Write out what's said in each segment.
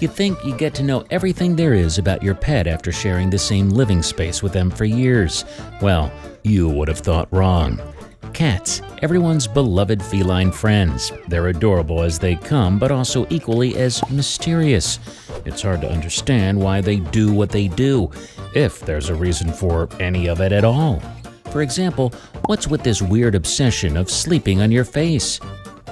You'd think you get to know everything there is about your pet after sharing the same living space with them for years. Well, you would have thought wrong. Cats, everyone's beloved feline friends. They're adorable as they come, but also equally as mysterious. It's hard to understand why they do what they do, if there's a reason for any of it at all. For example, what's with this weird obsession of sleeping on your face?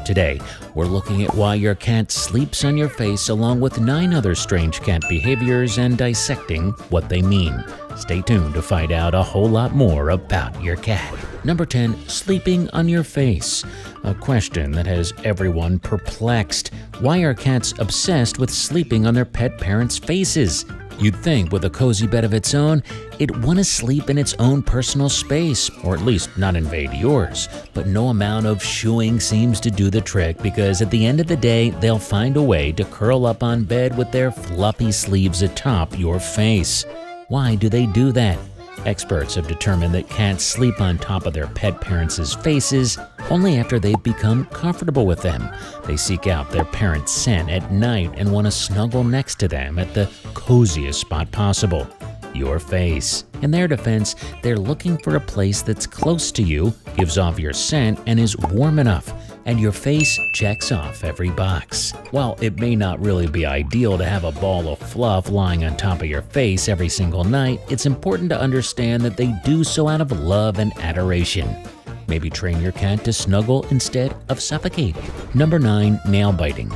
Today, we're looking at why your cat sleeps on your face along with 9 other strange cat behaviors and dissecting what they mean. Stay tuned to find out a whole lot more about your cat. Number 10. Sleeping on your face. A question that has everyone perplexed. Why are cats obsessed with sleeping on their pet parents' faces? You'd think with a cozy bed of its own, it'd want to sleep in its own personal space, or at least not invade yours. But no amount of shooing seems to do the trick, because at the end of the day, they'll find a way to curl up on bed with their fluffy sleeves atop your face. Why do they do that? Experts have determined that cats sleep on top of their pet parents' faces only after they've become comfortable with them. They seek out their parents' scent at night and want to snuggle next to them at the coziest spot possible, your face. In their defense, they're looking for a place that's close to you, gives off your scent, and is warm enough. And your face checks off every box. While it may not really be ideal to have a ball of fluff lying on top of your face every single night, it's important to understand that they do so out of love and adoration. Maybe train your cat to snuggle instead of suffocate. Number 9. Nail biting.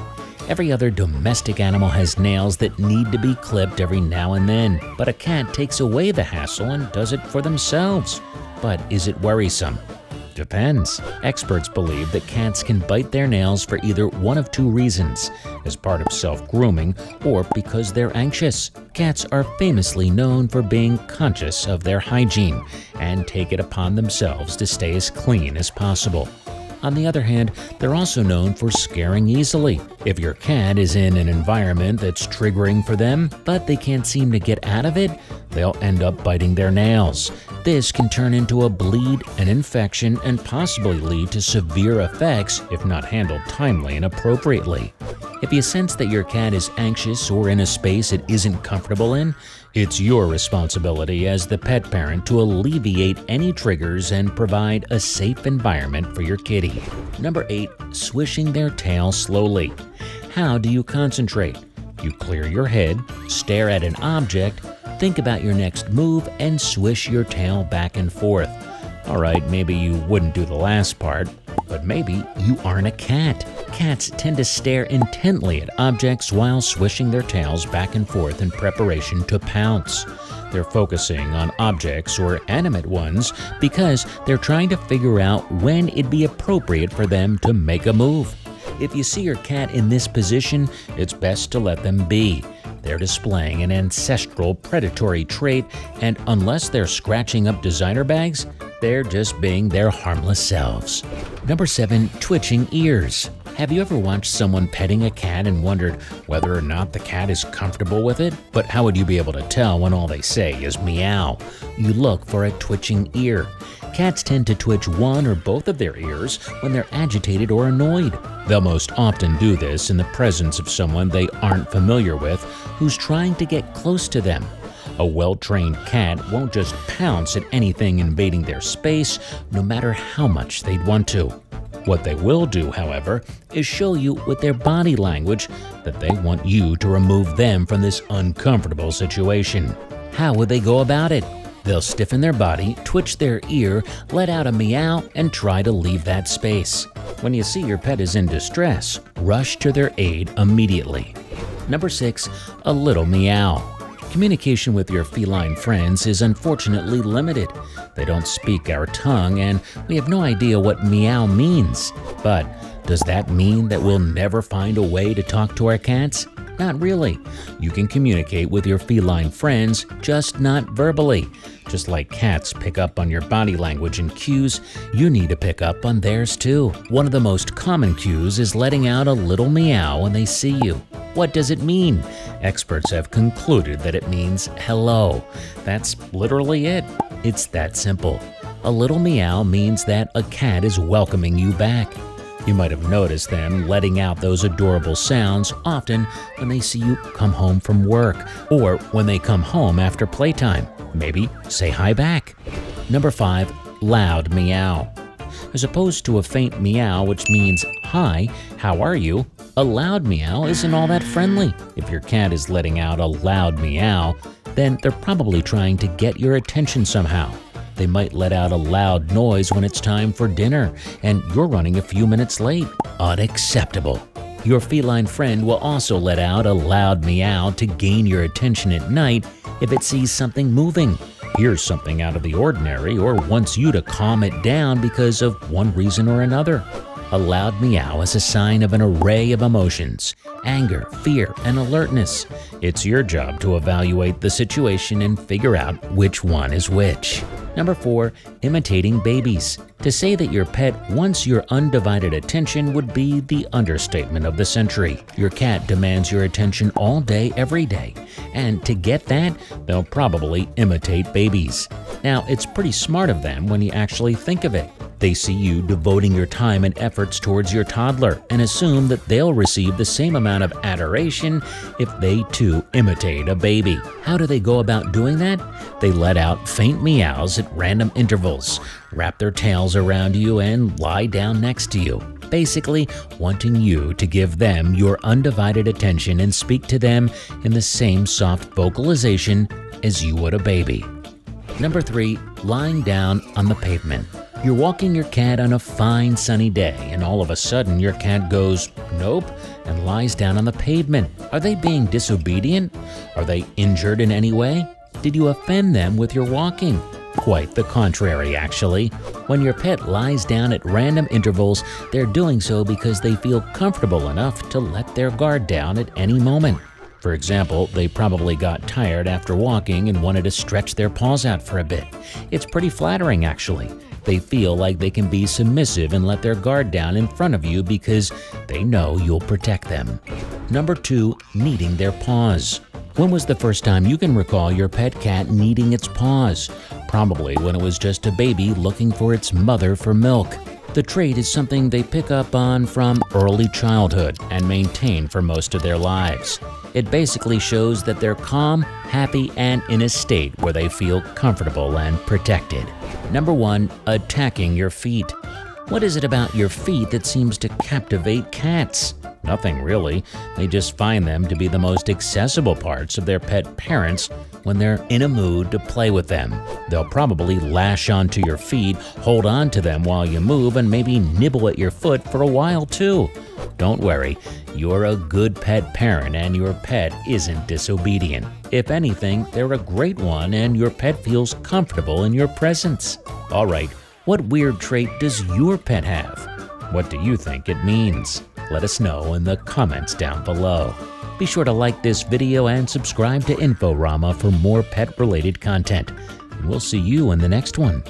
Every other domestic animal has nails that need to be clipped every now and then, but a cat takes away the hassle and does it for themselves. But is it worrisome? Depends. Experts believe that cats can bite their nails for either one of 2 reasons, as part of self-grooming or because they're anxious. Cats are famously known for being conscious of their hygiene and take it upon themselves to stay as clean as possible. On the other hand, they're also known for scaring easily. If your cat is in an environment that's triggering for them, but they can't seem to get out of it, they'll end up biting their nails. This can turn into a bleed, an infection, and possibly lead to severe effects if not handled timely and appropriately. If you sense that your cat is anxious or in a space it isn't comfortable in, it's your responsibility as the pet parent to alleviate any triggers and provide a safe environment for your kitty. Number 8. Swishing their tail slowly. How do you concentrate? You clear your head, stare at an object, think about your next move, and swish your tail back and forth. Alright, maybe you wouldn't do the last part, but maybe you aren't a cat. Cats tend to stare intently at objects while swishing their tails back and forth in preparation to pounce. They're focusing on objects or animate ones because they're trying to figure out when it'd be appropriate for them to make a move. If you see your cat in this position, it's best to let them be. They're displaying an ancestral predatory trait, and unless they're scratching up designer bags, they're just being their harmless selves. Number 7. Twitching ears. Have you ever watched someone petting a cat and wondered whether or not the cat is comfortable with it? But how would you be able to tell when all they say is meow? You look for a twitching ear. Cats tend to twitch one or both of their ears when they're agitated or annoyed. They'll most often do this in the presence of someone they aren't familiar with who's trying to get close to them. A well-trained cat won't just pounce at anything invading their space, no matter how much they'd want to. What they will do, however, is show you with their body language that they want you to remove them from this uncomfortable situation. How would they go about it? They'll stiffen their body, twitch their ear, let out a meow, and try to leave that space. When you see your pet is in distress, rush to their aid immediately. Number 6. A little meow. Communication with your feline friends is unfortunately limited. They don't speak our tongue, and we have no idea what meow means. But does that mean that we'll never find a way to talk to our cats? Not really. You can communicate with your feline friends, just not verbally. Just like cats pick up on your body language and cues, you need to pick up on theirs too. One of the most common cues is letting out a little meow when they see you. What does it mean? Experts have concluded that it means hello. That's literally it. It's that simple. A little meow means that a cat is welcoming you back. You might have noticed them letting out those adorable sounds often when they see you come home from work or when they come home after playtime. Maybe say hi back. Number 5. Loud meow. As opposed to a faint meow, which means, "Hi, how are you?" a loud meow isn't all that friendly. If your cat is letting out a loud meow, then they're probably trying to get your attention somehow. They might let out a loud noise when it's time for dinner and you're running a few minutes late. Unacceptable. Your feline friend will also let out a loud meow to gain your attention at night if it sees something moving, hears something out of the ordinary, or wants you to calm it down because of one reason or another. A loud meow is a sign of an array of emotions: anger, fear, and alertness. It's your job to evaluate the situation and figure out which one is which. Number 4. Imitating babies. To say that your pet wants your undivided attention would be the understatement of the century. Your cat demands your attention all day, every day. And to get that, they'll probably imitate babies. Now, it's pretty smart of them when you actually think of it. They see you devoting your time and efforts towards your toddler and assume that they'll receive the same amount of adoration if they too imitate a baby. How do they go about doing that? They let out faint meows at random intervals, wrap their tails around you, and lie down next to you, basically wanting you to give them your undivided attention and speak to them in the same soft vocalization as you would a baby. Number 3. Lying down on the pavement. You're walking your cat on a fine sunny day, and all of a sudden your cat goes, "Nope," and lies down on the pavement. Are they being disobedient? Are they injured in any way? Did you offend them with your walking? Quite the contrary, actually. When your pet lies down at random intervals, they're doing so because they feel comfortable enough to let their guard down at any moment. For example, they probably got tired after walking and wanted to stretch their paws out for a bit. It's pretty flattering, actually. They feel like they can be submissive and let their guard down in front of you because they know you'll protect them. Number 2. Kneading their paws. When was the first time you can recall your pet cat kneading its paws? Probably when it was just a baby looking for its mother for milk. The trait is something they pick up on from early childhood and maintain for most of their lives. It basically shows that they're calm, happy, and in a state where they feel comfortable and protected. Number 1. Attacking your feet. What is it about your feet that seems to captivate cats? Nothing really. They just find them to be the most accessible parts of their pet parents when they're in a mood to play with them. They'll probably lash onto your feet, hold on to them while you move, and maybe nibble at your foot for a while too. Don't worry, you're a good pet parent and your pet isn't disobedient. If anything, they're a great one and your pet feels comfortable in your presence. All right, what weird trait does your pet have? What do you think it means? Let us know in the comments down below. Be sure to like this video and subscribe to Inforama for more pet-related content. And we'll see you in the next one.